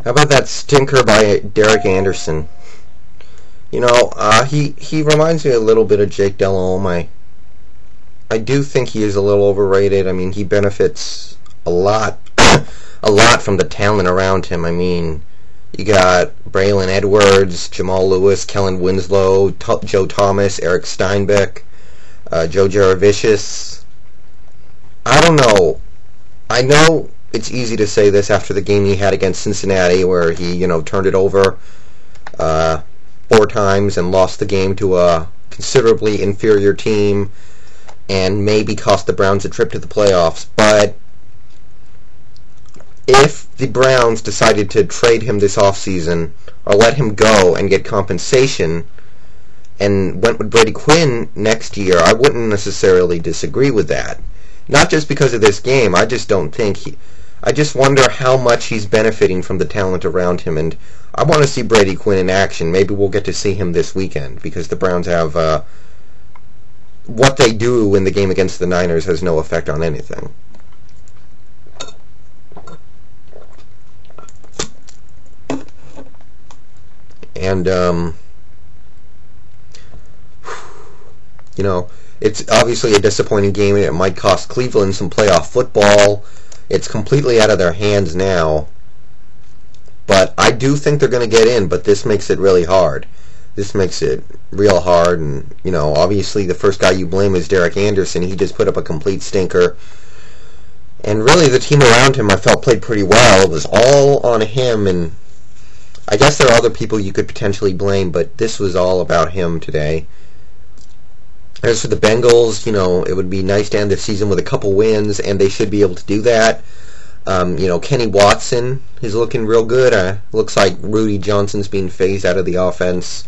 How about that stinker by Derek Anderson? He reminds me a little bit of Jake Delhomme. I do think he is a little overrated. I mean, he benefits a lot, a lot from the talent around him. I mean, you got Braylon Edwards, Jamal Lewis, Kellen Winslow, Joe Thomas, Eric Steinbeck, Joe Jaravicius. I don't know. I know it's easy to say this after the game he had against Cincinnati, where he, turned it over 4 times and lost the game to a considerably inferior team and maybe cost the Browns a trip to the playoffs. But if the Browns decided to trade him this offseason or let him go and get compensation and went with Brady Quinn next year, I wouldn't necessarily disagree with that. Not just because of this game. I just don't think I just wonder how much he's benefiting from the talent around him, and I want to see Brady Quinn in action. Maybe we'll get to see him this weekend, because the Browns have what they do in the game against the Niners has no effect on anything. And it's obviously a disappointing game, and it might cost Cleveland some playoff football. It's completely out of their hands now. But I do think they're going to get in, but this makes it really hard. This makes it real hard, and, obviously the first guy you blame is Derek Anderson. He just put up a complete stinker. And really the team around him I felt played pretty well. It was all on him, and I guess there are other people you could potentially blame, but this was all about him today. As for the Bengals, it would be nice to end the season with a couple wins, and they should be able to do that. Kenny Watson is looking real good. Looks like Rudy Johnson's being phased out of the offense.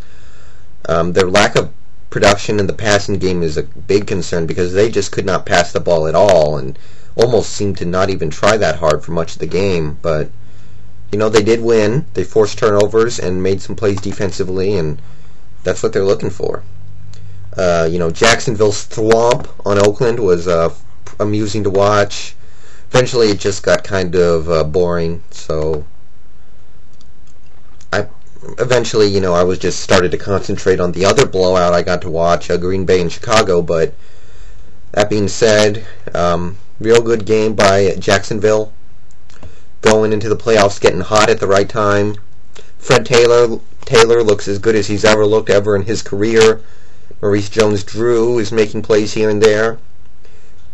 Their lack of production in the passing game is a big concern, because they just could not pass the ball at all and almost seemed to not even try that hard for much of the game. But, they did win. They forced turnovers and made some plays defensively, and that's what they're looking for. Jacksonville's thwomp on Oakland was amusing to watch. Eventually it just got kind of boring, so I was just started to concentrate on the other blowout I got to watch, Green Bay and Chicago. But that being said, real good game by Jacksonville, going into the playoffs, getting hot at the right time. Fred Taylor looks as good as he's ever looked in his career. Maurice Jones-Drew is making plays here and there.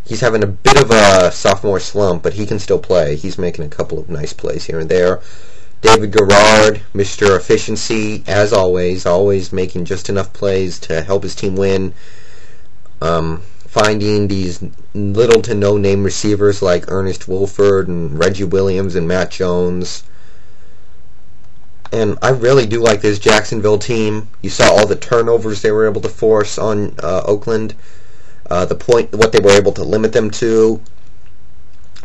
He's having a bit of a sophomore slump, but he can still play. He's making a couple of nice plays here and there. David Garrard, Mr. Efficiency, as always making just enough plays to help his team win. Finding these little to no name receivers like Ernest Wolford and Reggie Williams and Matt Jones. And I really do like this Jacksonville team. You saw all the turnovers they were able to force on Oakland. What they were able to limit them to.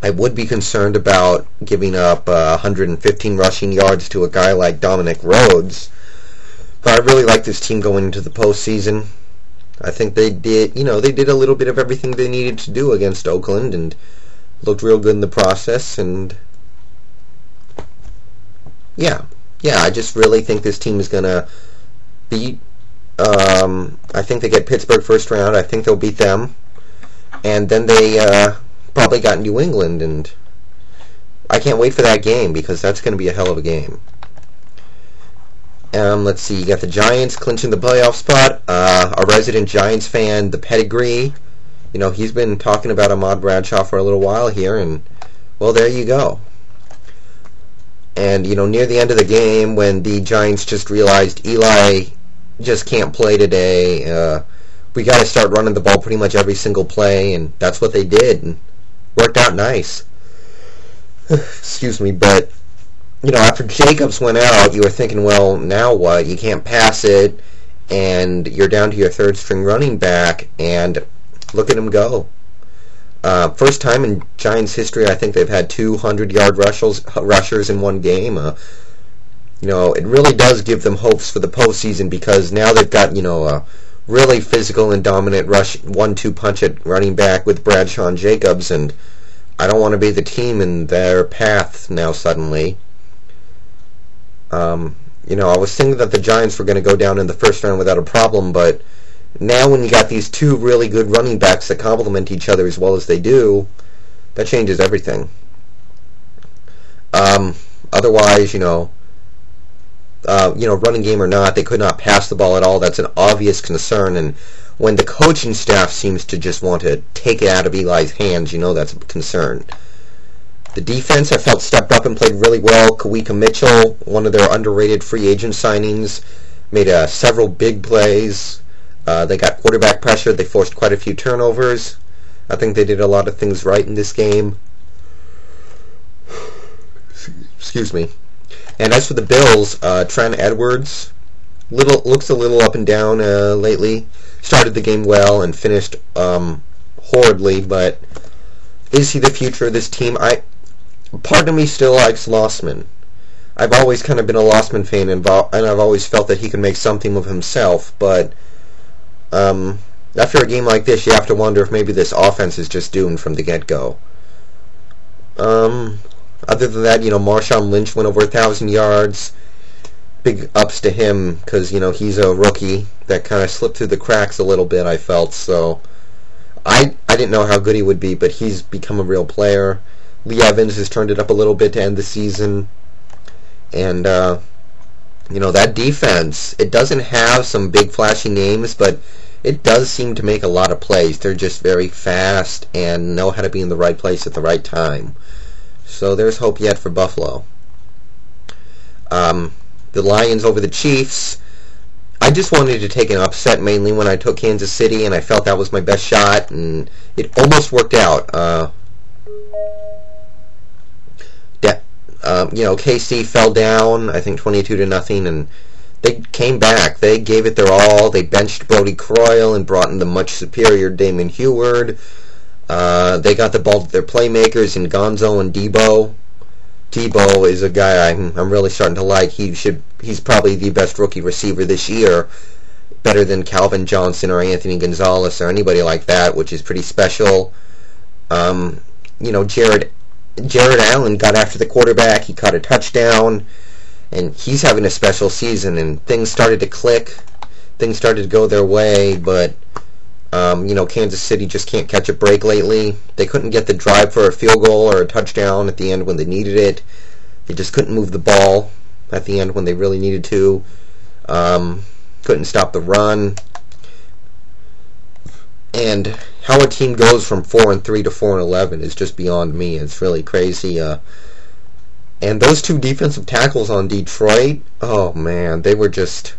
I would be concerned about giving up 115 rushing yards to a guy like Dominic Rhodes. But I really like this team going into the postseason. I think they did a little bit of everything they needed to do against Oakland and looked real good in the process. And yeah, I just really think this team is going to beat, I think they get Pittsburgh first round. I think they'll beat them. And then they probably got New England, and I can't wait for that game, because that's going to be a hell of a game. Let's see, you got the Giants clinching the playoff spot. Our resident Giants fan, the Pedigree, he's been talking about Ahmad Bradshaw for a little while here, and, well, there you go. And, near the end of the game, when the Giants just realized Eli just can't play today, we got to start running the ball pretty much every single play, and that's what they did, and worked out nice. Excuse me, but, after Jacobs went out, you were thinking, well, now what? You can't pass it, and you're down to your third-string running back, and look at him go. First time in Giants history, I think they've had 200-yard rushers in one game. It really does give them hopes for the postseason, because now they've got, a really physical and dominant rush 1-2 punch at running back with Bradshaw and Jacobs, and I don't want to be the team in their path now suddenly. I was thinking that the Giants were going to go down in the first round without a problem, but now when you got these two really good running backs that complement each other as well as they do, that changes everything. Otherwise, running game or not, they could not pass the ball at all. That's an obvious concern, and when the coaching staff seems to just want to take it out of Eli's hands, that's a concern. The defense, I felt, stepped up and played really well. Kawika Mitchell, one of their underrated free agent signings, made several big plays. They got quarterback pressure. They forced quite a few turnovers. I think they did a lot of things right in this game. Excuse me. And as for the Bills, Trent Edwards looks a little up and down lately. Started the game well and finished horridly, but is he the future of this team? Part of me still likes Lossman. I've always kind of been a Lossman fan, and I've always felt that he can make something of himself, but after a game like this, you have to wonder if maybe this offense is just doomed from the get-go. Other than that, Marshawn Lynch went over 1,000 yards. Big ups to him because, he's a rookie that kind of slipped through the cracks a little bit, I felt. So I didn't know how good he would be, but he's become a real player. Lee Evans has turned it up a little bit to end the season. And, that defense, it doesn't have some big flashy names, but it does seem to make a lot of plays. They're just very fast and know how to be in the right place at the right time. So there's hope yet for Buffalo. The Lions over the Chiefs. I just wanted to take an upset mainly when I took Kansas City, and I felt that was my best shot, and it almost worked out. KC fell down, I think 22-0, and they came back. They gave it their all. They benched Brody Croyle and brought in the much superior Damon Heward. They got the ball to their playmakers in Gonzo and Debo. Debo is a guy I'm really starting to like. He's probably the best rookie receiver this year, better than Calvin Johnson or Anthony Gonzalez or anybody like that, which is pretty special. Jared Allen got after the quarterback. He caught a touchdown, and he's having a special season, and things started to click. Things started to go their way, but Kansas City just can't catch a break lately. They couldn't get the drive for a field goal or a touchdown at the end when they needed it. They just couldn't move the ball at the end when they really needed to. Couldn't stop the run. And how a team goes from 4-3 to 4-11 is just beyond me. It's really crazy. And those two defensive tackles on Detroit, oh man, they were just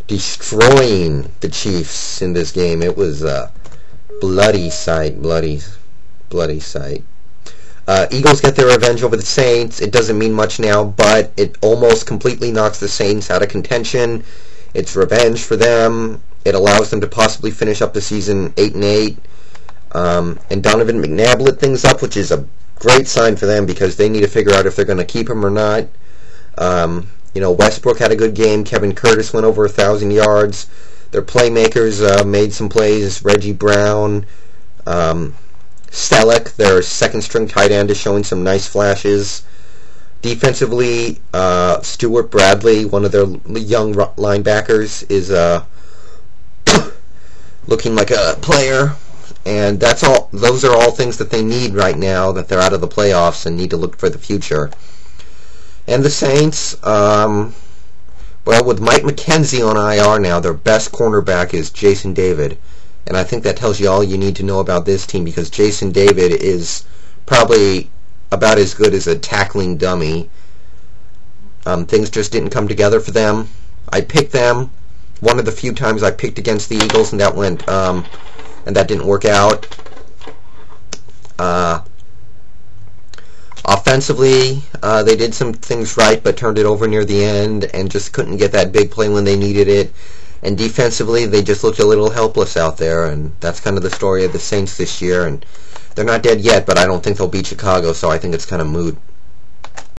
destroying the Chiefs in this game. It was a bloody sight. Bloody sight. Eagles get their revenge over the Saints. It doesn't mean much now, but it almost completely knocks the Saints out of contention. It's revenge for them. It allows them to possibly finish up the season 8-8. And Donovan McNabb lit things up, which is a great sign for them because they need to figure out if they're going to keep him or not. Westbrook had a good game. Kevin Curtis went over 1,000 yards. Their playmakers made some plays. Reggie Brown. Stellick, their second-string tight end, is showing some nice flashes. Defensively, Stuart Bradley, one of their young linebackers, is looking like a player. And that's all. Those are all things that they need right now that they're out of the playoffs and need to look for the future. And the Saints, with Mike McKenzie on IR now, their best cornerback is Jason David. And I think that tells you all you need to know about this team because Jason David is probably about as good as a tackling dummy. Things just didn't come together for them. I picked them one of the few times I picked against the Eagles, and that didn't work out. Offensively, they did some things right, but turned it over near the end and just couldn't get that big play when they needed it. And defensively, they just looked a little helpless out there, and that's kind of the story of the Saints this year. And they're not dead yet, but I don't think they'll beat Chicago, so I think it's kind of moot.